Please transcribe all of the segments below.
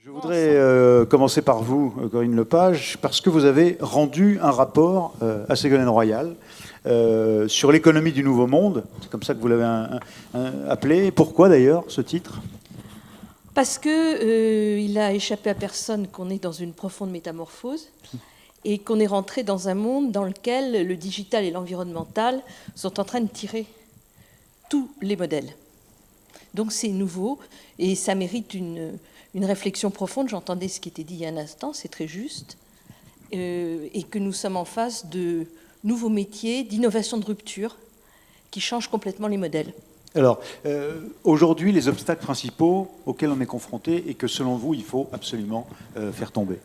Je voudrais commencer par vous, Corinne Lepage, parce que vous avez rendu un rapport à Ségolène Royal sur l'économie du Nouveau Monde. C'est comme ça que vous l'avez appelé. Pourquoi d'ailleurs ce titre ? Parce qu'il a échappé à personne qu'on est dans une profonde métamorphose et qu'on est rentré dans un monde dans lequel le digital et l'environnemental sont en train de tirer tous les modèles. Donc c'est nouveau et ça mérite une réflexion profonde. J'entendais ce qui était dit il y a un instant, c'est très juste, et que nous sommes en face de nouveaux métiers, d'innovation de rupture qui changent complètement les modèles. Alors, aujourd'hui, les obstacles principaux auxquels on est confronté et que selon vous, il faut absolument faire tomber.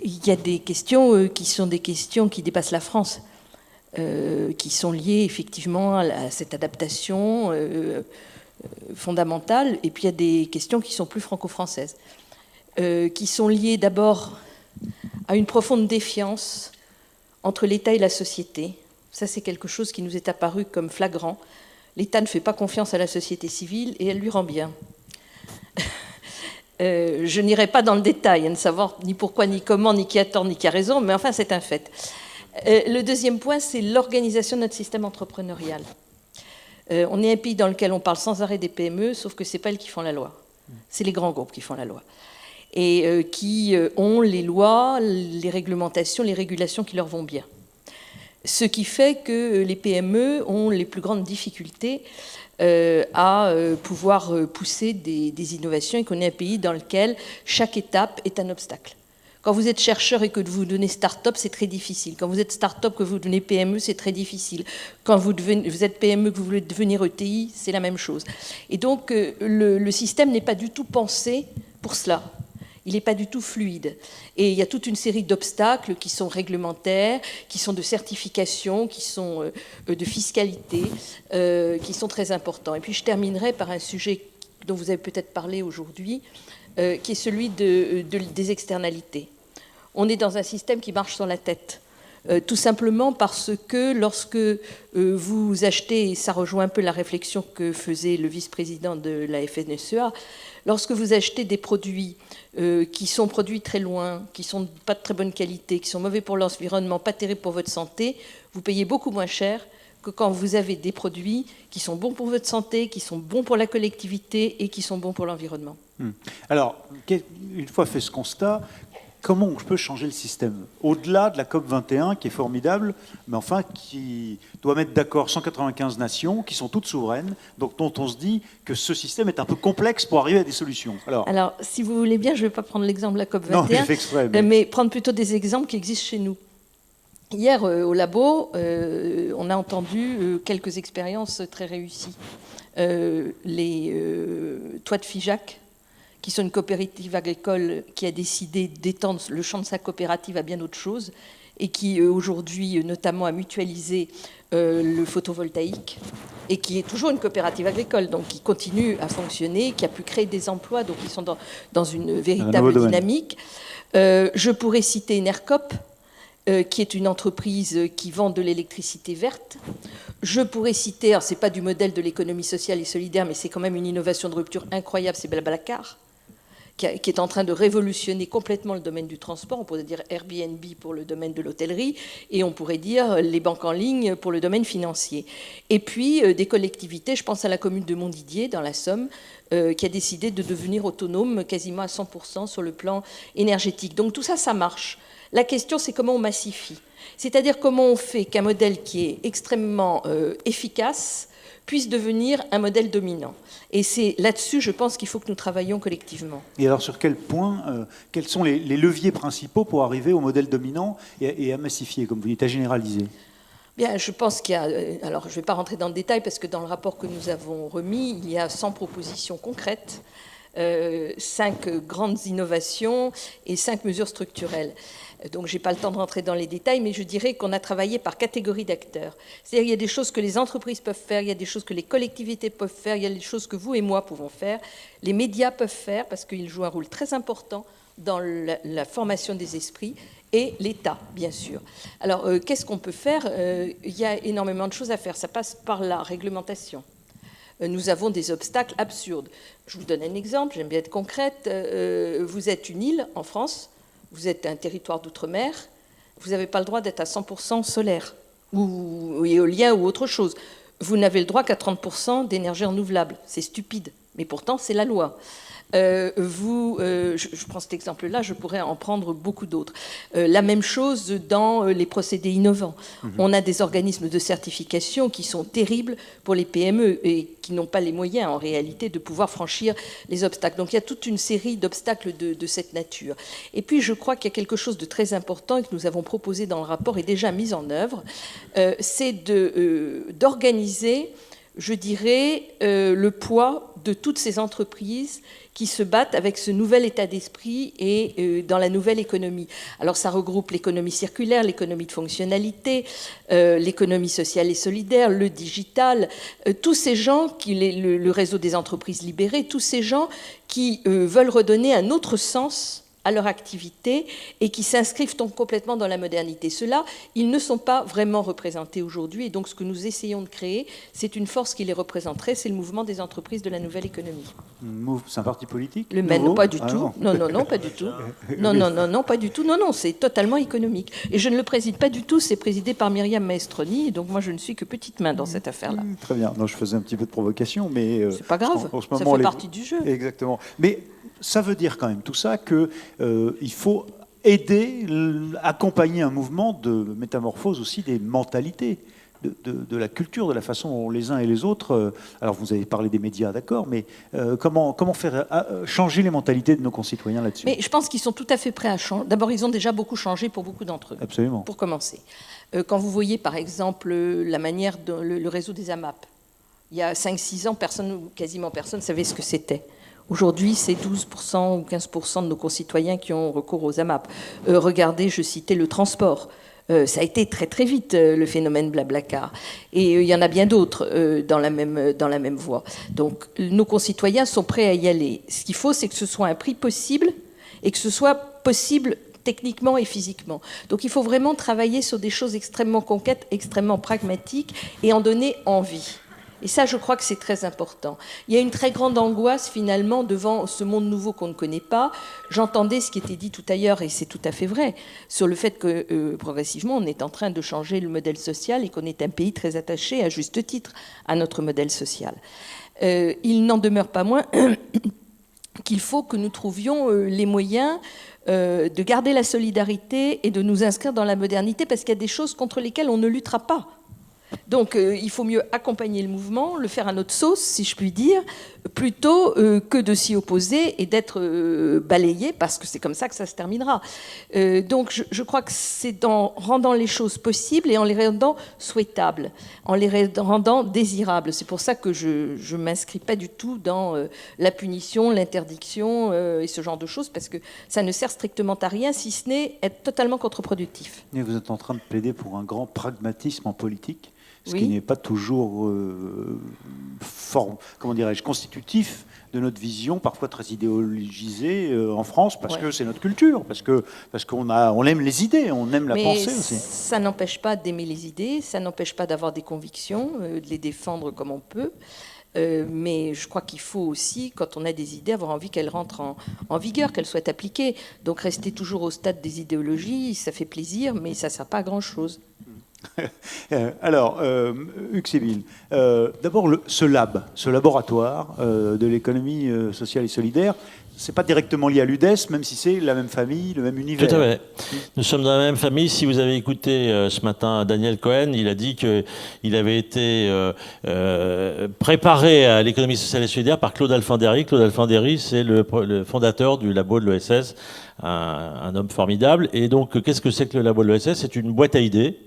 Il y a des questions qui sont des questions qui dépassent la France, qui sont liées effectivement à cette adaptation fondamentale, et puis il y a des questions qui sont plus franco-françaises, qui sont liées d'abord à une profonde défiance entre l'État et la société. Ça, c'est quelque chose qui nous est apparu comme flagrant. L'État ne fait pas confiance à la société civile et elle lui rend bien. Je n'irai pas dans le détail, à ne savoir ni pourquoi, ni comment, ni qui a tort, ni qui a raison, mais enfin, c'est un fait. Le deuxième point, c'est l'organisation de notre système entrepreneurial. On est un pays dans lequel on parle sans arrêt des PME, sauf que ce n'est pas elles qui font la loi. C'est les grands groupes qui font la loi. Et qui ont les lois, les réglementations, les régulations qui leur vont bien. Ce qui fait que les PME ont les plus grandes difficultés à pouvoir pousser des innovations et qu'on est un pays dans lequel chaque étape est un obstacle. Quand vous êtes chercheur et que vous devenez start-up, c'est très difficile. Quand vous êtes start-up que vous devenez PME, c'est très difficile. Quand vous êtes PME que vous voulez devenir ETI, c'est la même chose. Et donc, le système n'est pas du tout pensé pour cela. Il n'est pas du tout fluide. Et il y a toute une série d'obstacles qui sont réglementaires, qui sont de certification, qui sont de fiscalité, qui sont très importants. Et puis je terminerai par un sujet dont vous avez peut-être parlé aujourd'hui, qui est celui des externalités. On est dans un système qui marche sur la tête. Tout simplement parce que lorsque vous achetez, et ça rejoint un peu la réflexion que faisait le vice-président de la FNSEA, lorsque vous achetez des produits qui sont produits très loin, qui ne sont pas de très bonne qualité, qui sont mauvais pour l'environnement, pas terribles pour votre santé, vous payez beaucoup moins cher que quand vous avez des produits qui sont bons pour votre santé, qui sont bons pour la collectivité et qui sont bons pour l'environnement. Alors, une fois fait ce constat, comment on peut changer le système ? Au-delà de la COP21, qui est formidable, mais enfin qui doit mettre d'accord 195 nations, qui sont toutes souveraines, donc dont on se dit que ce système est un peu complexe pour arriver à des solutions. Alors si vous voulez bien, je ne vais pas prendre l'exemple de la COP21, non, j'ai fait exprès, mais prendre plutôt des exemples qui existent chez nous. Hier, au labo, on a entendu quelques expériences très réussies. Les toits de Figeac, qui sont une coopérative agricole qui a décidé d'étendre le champ de sa coopérative à bien d'autres choses et qui aujourd'hui notamment a mutualisé le photovoltaïque et qui est toujours une coopérative agricole, donc qui continue à fonctionner, qui a pu créer des emplois, donc ils sont dans une véritable dynamique. Je pourrais citer Enercop, qui est une entreprise qui vend de l'électricité verte. Je pourrais citer, alors c'est pas du modèle de l'économie sociale et solidaire, mais c'est quand même une innovation de rupture incroyable, c'est Blablacar, qui est en train de révolutionner complètement le domaine du transport. On pourrait dire Airbnb pour le domaine de l'hôtellerie, et on pourrait dire les banques en ligne pour le domaine financier. Et puis des collectivités, je pense à la commune de Montdidier, dans la Somme, qui a décidé de devenir autonome quasiment à 100% sur le plan énergétique. Donc tout ça, ça marche. La question, c'est comment on massifie. C'est-à-dire comment on fait qu'un modèle qui est extrêmement efficace puisse devenir un modèle dominant. Et c'est là-dessus, je pense, qu'il faut que nous travaillions collectivement. Et alors, sur quel point, quels sont les leviers principaux pour arriver au modèle dominant et à massifier, comme vous dites, à généraliser ? Bien, je pense qu'il y a... Alors, je ne vais pas rentrer dans le détail, parce que dans le rapport que nous avons remis, il y a 100 propositions concrètes, 5 grandes innovations et 5 mesures structurelles. Donc, je n'ai pas le temps de rentrer dans les détails, mais je dirais qu'on a travaillé par catégorie d'acteurs. C'est-à-dire qu'il y a des choses que les entreprises peuvent faire, il y a des choses que les collectivités peuvent faire, il y a des choses que vous et moi pouvons faire, les médias peuvent faire, parce qu'ils jouent un rôle très important dans la formation des esprits, et l'État, bien sûr. Alors, qu'est-ce qu'on peut faire ? Il y a énormément de choses à faire. Ça passe par la réglementation. nous avons des obstacles absurdes. Je vous donne un exemple, j'aime bien être concrète. Vous êtes une île en France, vous êtes un territoire d'outre-mer, vous n'avez pas le droit d'être à 100% solaire ou éolien ou autre chose. Vous n'avez le droit qu'à 30% d'énergie renouvelable. C'est stupide, mais pourtant c'est la loi. Je prends cet exemple-là, je pourrais en prendre beaucoup d'autres. La même chose dans les procédés innovants. On a des organismes de certification qui sont terribles pour les PME et qui n'ont pas les moyens en réalité de pouvoir franchir les obstacles. Donc il y a toute une série d'obstacles de cette nature. Et puis je crois qu'il y a quelque chose de très important et que nous avons proposé dans le rapport et déjà mis en œuvre, c'est d'organiser, je dirais, le poids de toutes ces entreprises qui se battent avec ce nouvel état d'esprit et dans la nouvelle économie. Alors ça regroupe l'économie circulaire, l'économie de fonctionnalité, l'économie sociale et solidaire, le digital, tous ces gens, le réseau des entreprises libérées, tous ces gens qui veulent redonner un autre sens à leur activité et qui s'inscrivent donc complètement dans la modernité. Ceux-là, ils ne sont pas vraiment représentés aujourd'hui et donc ce que nous essayons de créer, c'est une force qui les représenterait, c'est le mouvement des entreprises de la nouvelle économie. C'est un parti politique? Le MEN, pas du tout. Non, pas du tout. Non, pas du tout. Non, c'est totalement économique. Et je ne le préside pas du tout, c'est présidé par Myriam Maestroni, et donc moi je ne suis que petite main dans cette affaire-là. Très bien. Non, je faisais un petit peu de provocation, mais... c'est pas grave, en ce moment, ça fait partie du jeu. Exactement. Mais ça veut dire quand même tout ça qu'il faut aider, accompagner un mouvement de métamorphose aussi des mentalités, de la culture, de la façon dont les uns et les autres... alors vous avez parlé des médias, d'accord, mais comment faire changer les mentalités de nos concitoyens là-dessus? Mais je pense qu'ils sont tout à fait prêts à changer. D'abord, ils ont déjà beaucoup changé pour beaucoup d'entre eux. Absolument. Pour commencer. Quand vous voyez par exemple la manière dont le réseau des AMAP, il y a 5-6 ans, quasiment personne ne savait ce que c'était. Aujourd'hui, c'est 12% ou 15% de nos concitoyens qui ont recours aux AMAP. Regardez, je citais le transport. Ça a été très très vite le phénomène Blablacar. Et il y en a bien d'autres dans la même voie. Donc nos concitoyens sont prêts à y aller. Ce qu'il faut, c'est que ce soit un prix possible et que ce soit possible techniquement et physiquement. Donc il faut vraiment travailler sur des choses extrêmement concrètes, extrêmement pragmatiques et en donner envie. Et ça, je crois que c'est très important. Il y a une très grande angoisse, finalement, devant ce monde nouveau qu'on ne connaît pas. J'entendais ce qui était dit tout à l'heure, et c'est tout à fait vrai, sur le fait que, progressivement, on est en train de changer le modèle social et qu'on est un pays très attaché, à juste titre, à notre modèle social. Il n'en demeure pas moins qu'il faut que nous trouvions les moyens de garder la solidarité et de nous inscrire dans la modernité, parce qu'il y a des choses contre lesquelles on ne luttera pas. Donc il faut mieux accompagner le mouvement, le faire à notre sauce, si je puis dire, plutôt que de s'y opposer et d'être balayé, parce que c'est comme ça que ça se terminera. Donc je crois que c'est en rendant les choses possibles et en les rendant souhaitables, en les rendant désirables. C'est pour ça que je ne m'inscris pas du tout dans la punition, l'interdiction et ce genre de choses, parce que ça ne sert strictement à rien, si ce n'est être totalement contre-productif. Et vous êtes en train de plaider pour un grand pragmatisme en politique, ce oui. qui n'est pas toujours constitutif de notre vision, parfois très idéologisée en France, parce que c'est notre culture, parce qu'on aime les idées, on aime la pensée aussi. Ça n'empêche pas d'aimer les idées, ça n'empêche pas d'avoir des convictions, de les défendre comme on peut. Mais je crois qu'il faut aussi, quand on a des idées, avoir envie qu'elles rentrent en vigueur, qu'elles soient appliquées. Donc rester toujours au stade des idéologies, ça fait plaisir, mais ça ne sert pas à grand-chose. Alors, Hugues Séville, d'abord ce laboratoire de l'économie sociale et solidaire, c'est pas directement lié à l'UDES, même si c'est la même famille, le même univers. Tout à fait. Nous sommes dans la même famille. Si vous avez écouté ce matin Daniel Cohen, il a dit qu'il avait été préparé à l'économie sociale et solidaire par Claude Alfandéry. Claude Alfandéry, c'est le fondateur du labo de l'ESS, un homme formidable. Et donc, qu'est-ce que c'est que le labo de l'ESS? C'est une boîte à idées.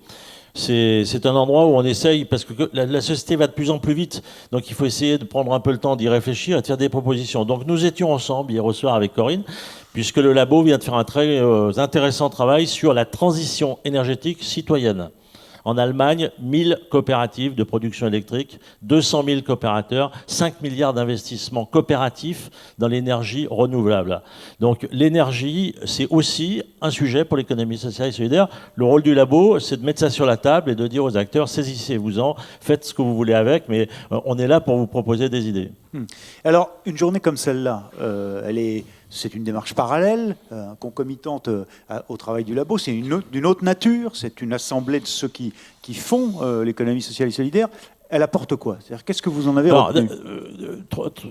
C'est un endroit où on essaye, parce que la société va de plus en plus vite, donc il faut essayer de prendre un peu le temps d'y réfléchir et de faire des propositions. Donc nous étions ensemble hier au soir avec Corinne, puisque le labo vient de faire un très intéressant travail sur la transition énergétique citoyenne. En Allemagne, 1000 coopératives de production électrique, 200 000 coopérateurs, 5 milliards d'investissements coopératifs dans l'énergie renouvelable. Donc l'énergie, c'est aussi un sujet pour l'économie sociale et solidaire. Le rôle du labo, c'est de mettre ça sur la table et de dire aux acteurs, saisissez-vous-en, faites ce que vous voulez avec, mais on est là pour vous proposer des idées. Alors, une journée comme celle-là, c'est une démarche parallèle, concomitante au travail du labo. C'est d'une autre nature. C'est une assemblée de ceux qui font l'économie sociale et solidaire. Elle apporte quoi? C'est-à-dire, qu'est-ce que vous en avez retenu?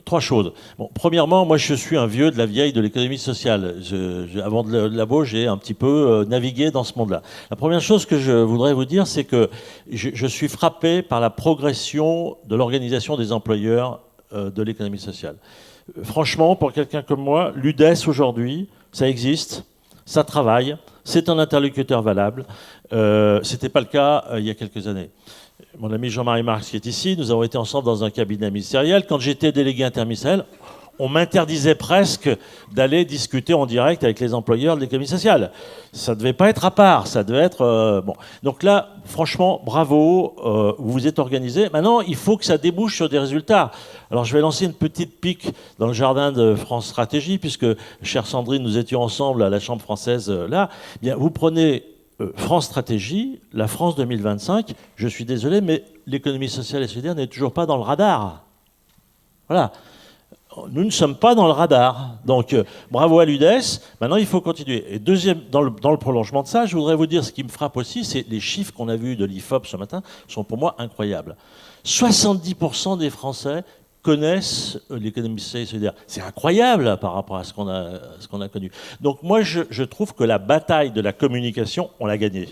Trois choses. Bon, premièrement, moi, je suis un vieux de la vieille de l'économie sociale. Avant le labo, j'ai un petit peu navigué dans ce monde-là. La première chose que je voudrais vous dire, c'est que je suis frappé par la progression de l'organisation des employeurs de l'économie sociale. Franchement, pour quelqu'un comme moi, l'UDES aujourd'hui, ça existe, ça travaille, c'est un interlocuteur valable. Ce n'était pas le cas il y a quelques années. Mon ami Jean-Marie Marx qui est ici, nous avons été ensemble dans un cabinet ministériel. Quand j'étais délégué interministériel, on m'interdisait presque d'aller discuter en direct avec les employeurs de l'économie sociale. Ça ne devait pas être à part, ça devait être... bon. Donc là, franchement, bravo, vous vous êtes organisé. Maintenant, il faut que ça débouche sur des résultats. Alors je vais lancer une petite pique dans le jardin de France Stratégie, puisque, chère Sandrine, nous étions ensemble à la Chambre française là. Bien, vous prenez France Stratégie, la France 2025, je suis désolé, mais l'économie sociale et solidaire n'est toujours pas dans le radar. Voilà. Nous ne sommes pas dans le radar. Donc, bravo à l'UDES. Maintenant, il faut continuer. Et deuxième, dans le prolongement de ça, je voudrais vous dire ce qui me frappe aussi, c'est les chiffres qu'on a vus de l'IFOP ce matin sont pour moi incroyables. 70% des Français connaissent l'économie sociale et solidaire. C'est incroyable par rapport à ce qu'on a connu. Donc, moi, je trouve que la bataille de la communication, on l'a gagnée.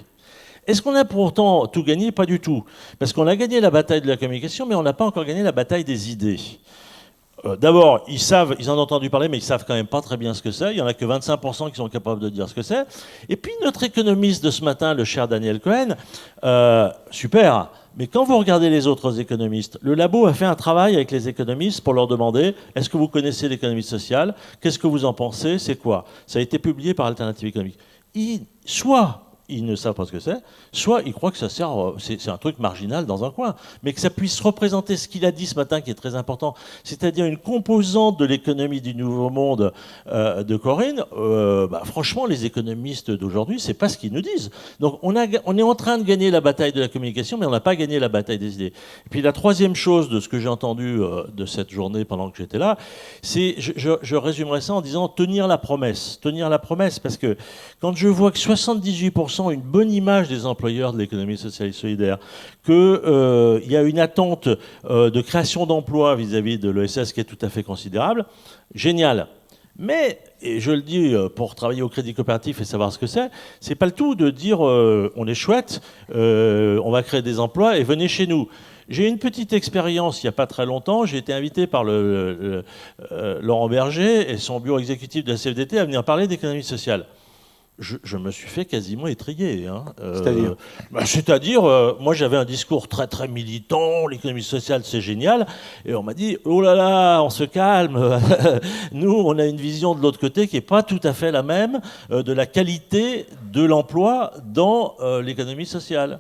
Est-ce qu'on a pourtant tout gagné? Pas du tout. Parce qu'on a gagné la bataille de la communication, mais on n'a pas encore gagné la bataille des idées. D'abord, ils en ont entendu parler, mais ils savent quand même pas très bien ce que c'est. Il y en a que 25% qui sont capables de dire ce que c'est. Et puis notre économiste de ce matin, le cher Daniel Cohen, super. Mais quand vous regardez les autres économistes, le labo a fait un travail avec les économistes pour leur demander est-ce que vous connaissez l'économie sociale? Qu'est-ce que vous en pensez? C'est quoi? Ça a été publié par Alternative économique. Soit ils ne savent pas ce que c'est, soit ils croient que ça sert, c'est un truc marginal dans un coin, mais que ça puisse représenter ce qu'il a dit ce matin qui est très important, c'est-à-dire une composante de l'économie du Nouveau Monde de Corinne. Franchement, les économistes d'aujourd'hui, c'est pas ce qu'ils nous disent. Donc on est en train de gagner la bataille de la communication, mais on n'a pas gagné la bataille des idées. Et puis la troisième chose de ce que j'ai entendu de cette journée pendant que j'étais là, c'est, je résumerai ça en disant tenir la promesse, parce que quand je vois que 78% ont une bonne image des employeurs de l'économie sociale et solidaire, qu'il y a une attente de création d'emplois vis-à-vis de l'ESS qui est tout à fait considérable, génial. Mais, et je le dis pour travailler au Crédit Coopératif et savoir ce que c'est pas le tout de dire on est chouette, on va créer des emplois et venez chez nous. J'ai une petite expérience il n'y a pas très longtemps. J'ai été invité par Laurent Berger et son bureau exécutif de la CFDT à venir parler d'économie sociale. Je me suis fait quasiment étriller. Hein. C'est-à-dire, moi j'avais un discours très très militant, l'économie sociale c'est génial, et on m'a dit, oh là là, on se calme, nous on a une vision de l'autre côté qui n'est pas tout à fait la même de la qualité de l'emploi dans l'économie sociale.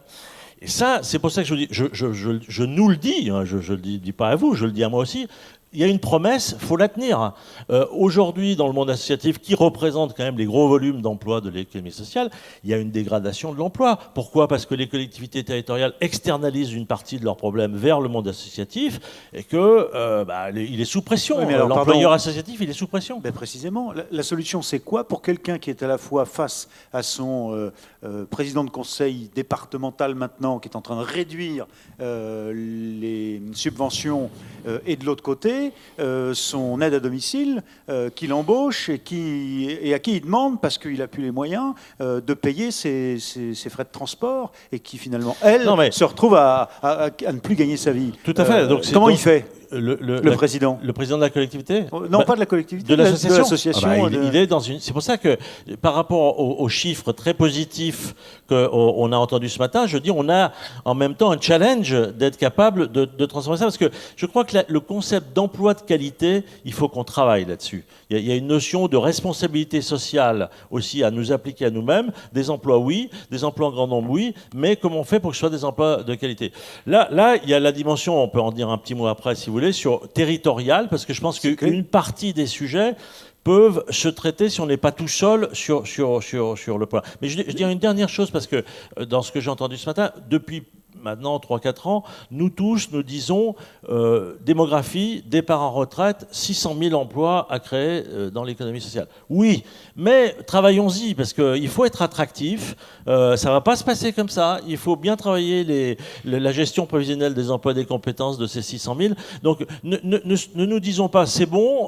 Et ça, c'est pour ça que je vous dis, je nous le dis, hein, je ne le dis pas à vous, je le dis à moi aussi, il y a une promesse, il faut la tenir. Aujourd'hui, dans le monde associatif, qui représente quand même les gros volumes d'emploi de l'économie sociale, il y a une dégradation de l'emploi. Pourquoi? Parce que les collectivités territoriales externalisent une partie de leurs problèmes vers le monde associatif et que il est sous pression. Oui, l'employeur associatif, il est sous pression. Ben précisément, la solution, c'est quoi pour quelqu'un qui est à la fois face à son président de conseil départemental maintenant, qui est en train de réduire les subventions, et de l'autre côté, son aide à domicile qu'il embauche et à qui il demande, parce qu'il n'a plus les moyens, de payer ses frais de transport, et qui finalement, se retrouve à ne plus gagner sa vie. Tout à fait. Comment il fait? Le président. Le président de la collectivité? Non, pas de la collectivité, de l'association. Ah bah, il est dans une. C'est pour ça que, par rapport aux chiffres très positifs qu'on a entendus ce matin, je dis, on a en même temps un challenge d'être capable de transformer ça, parce que je crois que le concept d'emploi de qualité, il faut qu'on travaille là-dessus. Il y a une notion de responsabilité sociale aussi à nous appliquer à nous-mêmes. Des emplois, oui, des emplois en grand nombre, oui, mais comment on fait pour que ce soit des emplois de qualité? Là, il y a la dimension, on peut en dire un petit mot après si vous voulez, sur territorial, parce que je pense qu'une partie des sujets peuvent se traiter si on n'est pas tout seul sur le point. Mais je dirais une dernière chose, parce que dans ce que j'ai entendu ce matin, depuis maintenant 3-4 ans, nous tous, nous disons démographie, départ en retraite, 600 000 emplois à créer dans l'économie sociale. Oui, mais travaillons-y, parce qu'il faut être attractif. Ça ne va pas se passer comme ça. Il faut bien travailler la gestion prévisionnelle des emplois et des compétences de ces 600 000. Donc ne nous disons pas, c'est bon,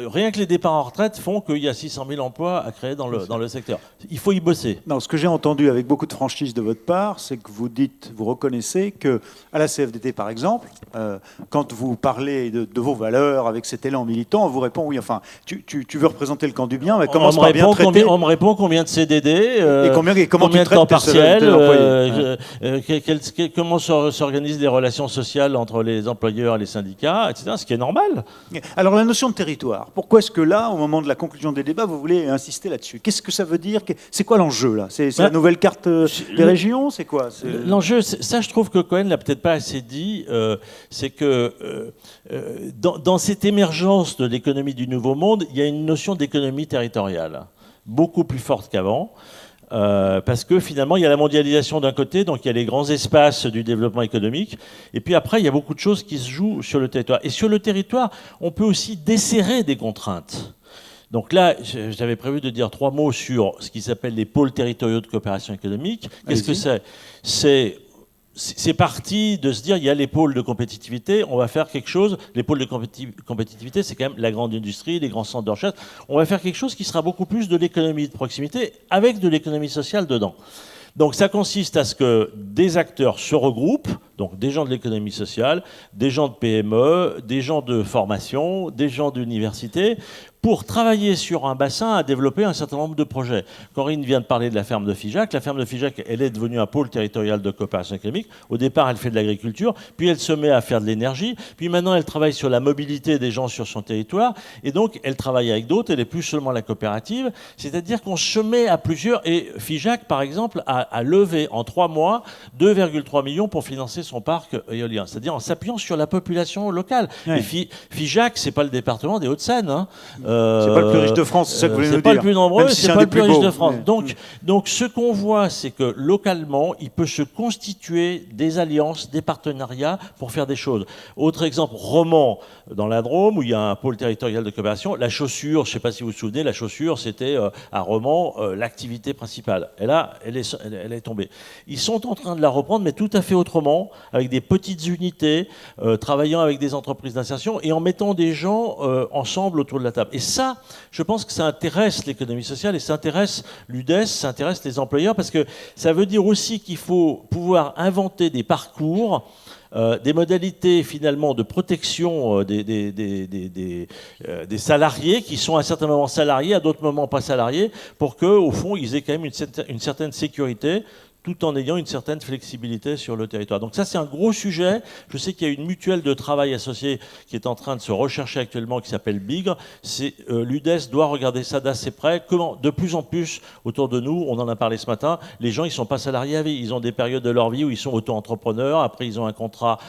rien que les départs en retraite font qu'il y a 600 000 emplois à créer dans le secteur. Il faut y bosser. Non, ce que j'ai entendu avec beaucoup de franchise de votre part, c'est que vous reconnaissez que à la CFDT, par exemple, quand vous parlez de vos valeurs avec cet élan militant, on vous répond oui. Enfin, tu veux représenter le camp du bien, mais commence par bien traiter. On me répond combien de CDD, et comment combien tu de temps partiel, employés. comment s'organisent les relations sociales entre les employeurs et les syndicats, etc. Ce qui est normal. Alors la notion de territoire. Pourquoi est-ce que là, au moment de la conclusion des débats, vous voulez insister là-dessus? Qu'est-ce que ça veut dire? C'est quoi l'enjeu là? C'est la nouvelle carte des régions? C'est quoi? L'enjeu, ça je trouve que Cohen l'a peut-être pas assez dit, c'est que dans cette émergence de l'économie du nouveau monde, il y a une notion d'économie territoriale, beaucoup plus forte qu'avant. Parce que finalement, il y a la mondialisation d'un côté, donc il y a les grands espaces du développement économique, et puis après, il y a beaucoup de choses qui se jouent sur le territoire. Et sur le territoire, on peut aussi desserrer des contraintes. Donc là, j'avais prévu de dire 3 mots sur ce qui s'appelle les pôles territoriaux de coopération économique. Qu'est-ce que c'est? C'est parti de se dire, il y a les pôles de compétitivité, on va faire quelque chose. Les pôles de compétitivité, c'est quand même la grande industrie, les grands centres de recherche. On va faire quelque chose qui sera beaucoup plus de l'économie de proximité, avec de l'économie sociale dedans. Donc ça consiste à ce que des acteurs se regroupent, donc des gens de l'économie sociale, des gens de PME, des gens de formation, des gens d'université, pour travailler sur un bassin à développer un certain nombre de projets. Corinne vient de parler de la ferme de Figeac. La ferme de Figeac, elle est devenue un pôle territorial de coopération économique. Au départ, elle fait de l'agriculture, puis elle se met à faire de l'énergie, puis maintenant elle travaille sur la mobilité des gens sur son territoire, et donc elle travaille avec d'autres, elle n'est plus seulement la coopérative, c'est-à-dire qu'on se met à plusieurs, et Figeac, par exemple, a levé en 3 mois 2,3 millions pour financer son parc éolien, c'est-à-dire en s'appuyant sur la population locale. Ouais. Et Figeac, c'est pas le département des Hauts-de-Seine, hein. C'est pas le plus riche de France, c'est ça que vous voulez nous dire. C'est pas le plus nombreux, si c'est pas le plus riche de France. Mais... Donc ce qu'on voit, c'est que localement, il peut se constituer des alliances, des partenariats pour faire des choses. Autre exemple, Romans, dans la Drôme, où il y a un pôle territorial de coopération. La chaussure, je ne sais pas si vous vous souvenez, la chaussure, c'était à Romans l'activité principale. Et là, elle est tombée. Ils sont en train de la reprendre, mais tout à fait autrement, avec des petites unités, travaillant avec des entreprises d'insertion et en mettant des gens ensemble autour de la table. Et ça, je pense que ça intéresse l'économie sociale et ça intéresse l'UDES, ça intéresse les employeurs, parce que ça veut dire aussi qu'il faut pouvoir inventer des parcours, des modalités finalement de protection des salariés qui sont à un certain moment salariés, à d'autres moments pas salariés, pour qu'au fond ils aient quand même une certaine sécurité, tout en ayant une certaine flexibilité sur le territoire. Donc ça, c'est un gros sujet. Je sais qu'il y a une mutuelle de travail associée qui est en train de se rechercher actuellement, qui s'appelle Bigre. L'UDES doit regarder ça d'assez près. Comment, de plus en plus, autour de nous, on en a parlé ce matin, les gens, ils ne sont pas salariés à vie. Ils ont des périodes de leur vie où ils sont auto-entrepreneurs, après ils ont un contrat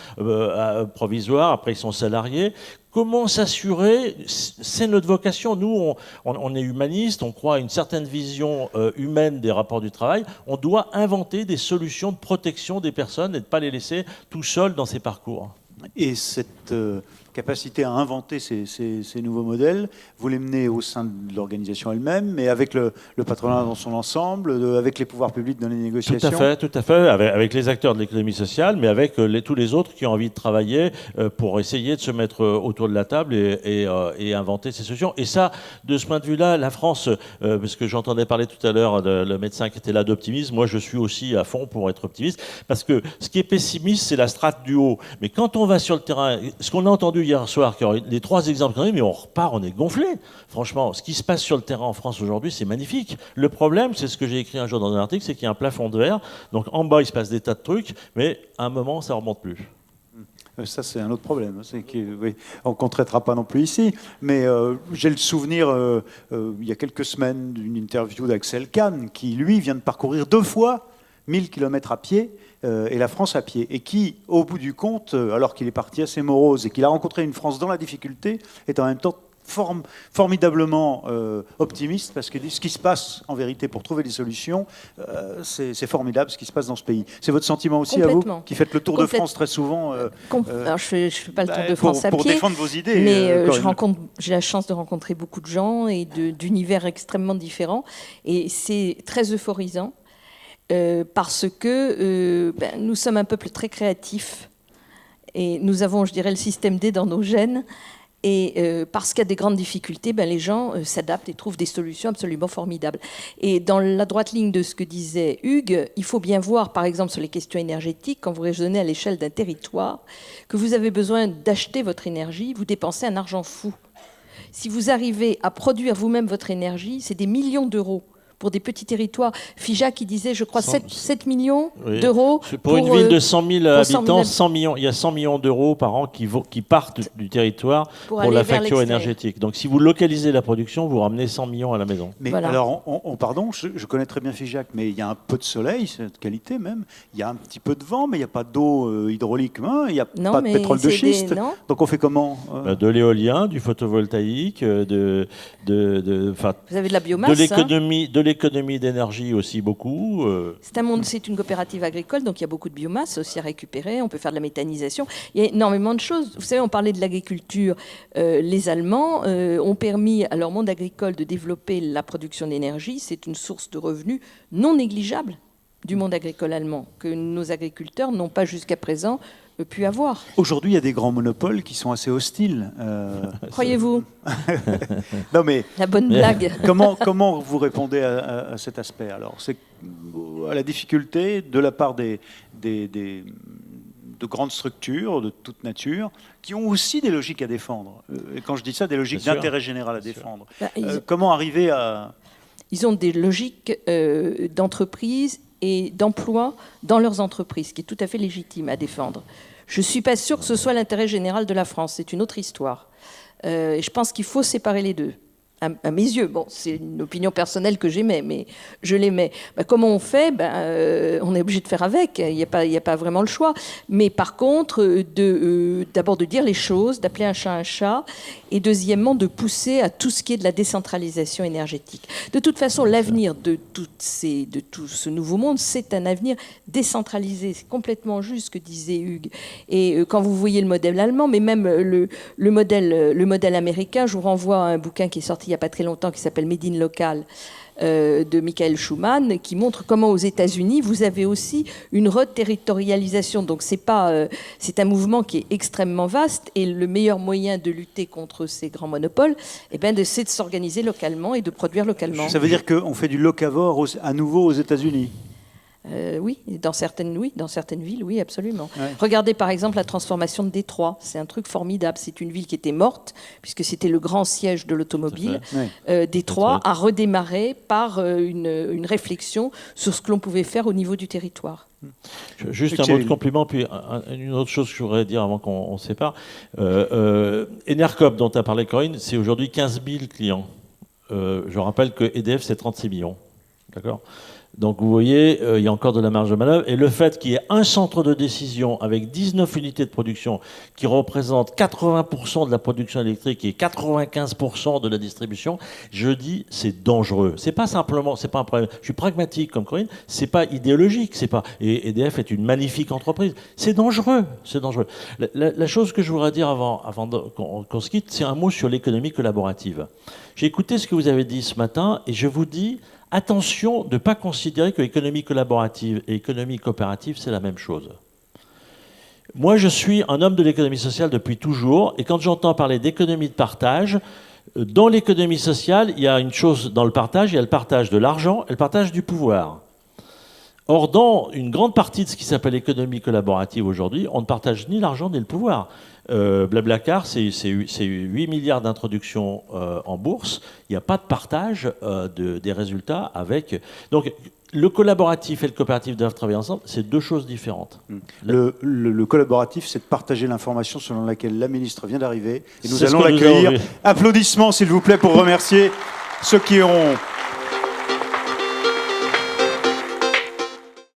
provisoire, après ils sont salariés. Comment s'assurer? C'est notre vocation. Nous, on est humaniste, on croit à une certaine vision humaine des rapports du travail. On doit inventer des solutions de protection des personnes et de ne pas les laisser tout seuls dans ces parcours. Et cette capacité à inventer ces nouveaux modèles, vous les menez au sein de l'organisation elle-même, mais avec le patronat dans son ensemble, avec les pouvoirs publics dans les négociations. Tout à fait, avec les acteurs de l'économie sociale, mais avec tous les autres qui ont envie de travailler pour essayer de se mettre autour de la table et inventer ces solutions. Et ça, de ce point de vue-là, la France, parce que j'entendais parler tout à l'heure le médecin qui était là d'optimisme, moi je suis aussi à fond pour être optimiste, parce que ce qui est pessimiste, c'est la strate du haut. Mais quand on va sur le terrain, ce qu'on a entendu hier soir, les 3 exemples qu'on a, mais on repart, on est gonflé. Franchement, ce qui se passe sur le terrain en France aujourd'hui, c'est magnifique. Le problème, c'est ce que j'ai écrit un jour dans un article, c'est qu'il y a un plafond de verre. Donc en bas, il se passe des tas de trucs, mais à un moment, ça ne remonte plus. Ça, c'est un autre problème. C'est oui, on ne traitera pas non plus ici. Mais j'ai le souvenir, il y a quelques semaines, d'une interview d'Axel Kahn, qui, lui, vient de parcourir 2 fois 1000 km à pied, et la France à pied. Et qui, au bout du compte, alors qu'il est parti assez morose et qu'il a rencontré une France dans la difficulté, est en même temps formidablement optimiste, parce que ce qui se passe en vérité pour trouver des solutions, c'est formidable ce qui se passe dans ce pays. C'est votre sentiment aussi à vous, qui faites le tour de France très souvent Alors je ne fais pas le tour de France à pour pied, défendre vos idées. Mais j'ai la chance de rencontrer beaucoup de gens et d'univers extrêmement différents, et c'est très euphorisant parce que nous sommes un peuple très créatif et nous avons, je dirais, le système D dans nos gènes. Et parce qu'il y a des grandes difficultés, les gens s'adaptent et trouvent des solutions absolument formidables. Et dans la droite ligne de ce que disait Hugues, il faut bien voir, par exemple, sur les questions énergétiques, quand vous raisonnez à l'échelle d'un territoire, que vous avez besoin d'acheter votre énergie, vous dépensez un argent fou. Si vous arrivez à produire vous-même votre énergie, c'est des millions d'euros. Pour des petits territoires. Figeac qui disait, je crois, 7 millions d'euros. Pour une ville de 100 000 habitants, 100 millions, il y a 100 millions d'euros par an qui partent du territoire pour la facture énergétique. Donc si vous localisez la production, vous ramenez 100 millions à la maison. Mais voilà. Alors, pardon, je connais très bien Figeac, mais il y a un peu de soleil, c'est de qualité même. Il y a un petit peu de vent, mais il n'y a pas d'eau hydraulique, il n'y a pas de pétrole de schiste. Donc on fait comment De l'éolien, du photovoltaïque, vous avez de la biomasse, de l'économie d'énergie aussi beaucoup. C'est une coopérative agricole, donc il y a beaucoup de biomasse aussi à récupérer. On peut faire de la méthanisation. Il y a énormément de choses. Vous savez, on parlait de l'agriculture. Les Allemands ont permis à leur monde agricole de développer la production d'énergie. C'est une source de revenus non négligeable du monde agricole allemand, que nos agriculteurs n'ont pas jusqu'à présent pu avoir. Aujourd'hui, il y a des grands monopoles qui sont assez hostiles. Croyez-vous? Non, mais la bonne blague. Comment vous répondez à cet aspect? Alors, c'est à la difficulté de la part de grandes structures de toute nature qui ont aussi des logiques à défendre. Et quand je dis ça, des logiques d'intérêt général à défendre. Comment arriver à... Ils ont des logiques d'entreprise et d'emploi dans leurs entreprises, qui est tout à fait légitime à défendre. Je ne suis pas sûre que ce soit l'intérêt général de la France, c'est une autre histoire. Et je pense qu'il faut séparer les deux. À mes yeux, bon, c'est une opinion personnelle que j'aimais, mais je l'aimais. Comment on fait? On est obligé de faire avec, il n'y a pas vraiment le choix. Mais par contre, d'abord de dire les choses, d'appeler un chat, et deuxièmement, de pousser à tout ce qui est de la décentralisation énergétique. De toute façon, l'avenir de tout ce nouveau monde, c'est un avenir décentralisé. C'est complètement juste ce que disait Hugues. Et quand vous voyez le modèle allemand, mais même le modèle américain, je vous renvoie à un bouquin qui est sorti il n'y a pas très longtemps, qui s'appelle Made in Local, de Michael Schumann, qui montre comment aux États-Unis, vous avez aussi une reterritorialisation. Donc c'est un mouvement qui est extrêmement vaste, et le meilleur moyen de lutter contre ces grands monopoles, c'est de s'organiser localement et de produire localement. Ça veut dire qu'on fait du locavore à nouveau aux États-Unis? Oui, dans certaines villes, oui, absolument. Ouais. Regardez par exemple la transformation de Détroit, c'est un truc formidable. C'est une ville qui était morte, puisque c'était le grand siège de l'automobile. Ouais. Détroit a redémarré par une réflexion sur ce que l'on pouvait faire au niveau du territoire. Juste un mot de compliment, puis une autre chose que je voudrais dire avant qu'on se sépare. Enercop, dont tu as parlé, Corinne, c'est aujourd'hui 15 000 clients. Je rappelle que EDF, c'est 36 millions. D'accord ? Donc vous voyez, il y a encore de la marge de manœuvre. Et le fait qu'il y ait un centre de décision avec 19 unités de production qui représentent 80% de la production électrique et 95% de la distribution, je dis c'est dangereux. C'est pas simplement, c'est pas un problème. Je suis pragmatique comme Corinne, c'est pas idéologique, c'est pas. Et EDF est une magnifique entreprise. C'est dangereux, c'est dangereux. La chose que je voudrais dire avant qu'on se quitte, c'est un mot sur l'économie collaborative. J'ai écouté ce que vous avez dit ce matin et je vous dis attention de ne pas considérer que l'économie collaborative et l'économie coopérative, c'est la même chose. Moi, je suis un homme de l'économie sociale depuis toujours, et quand j'entends parler d'économie de partage, dans l'économie sociale, il y a une chose dans le partage, il y a le partage de l'argent et le partage du pouvoir. Or, dans une grande partie de ce qui s'appelle l'économie collaborative aujourd'hui, on ne partage ni l'argent ni le pouvoir. Blablacar, c'est 8 milliards d'introductions en bourse. Il n'y a pas de partage des résultats avec... Donc, le collaboratif et le coopératif doivent travailler ensemble. C'est deux choses différentes. Le collaboratif, c'est de partager l'information selon laquelle la ministre vient d'arriver. Et nous allons l'accueillir. Applaudissements, s'il vous plaît, pour remercier ceux qui ont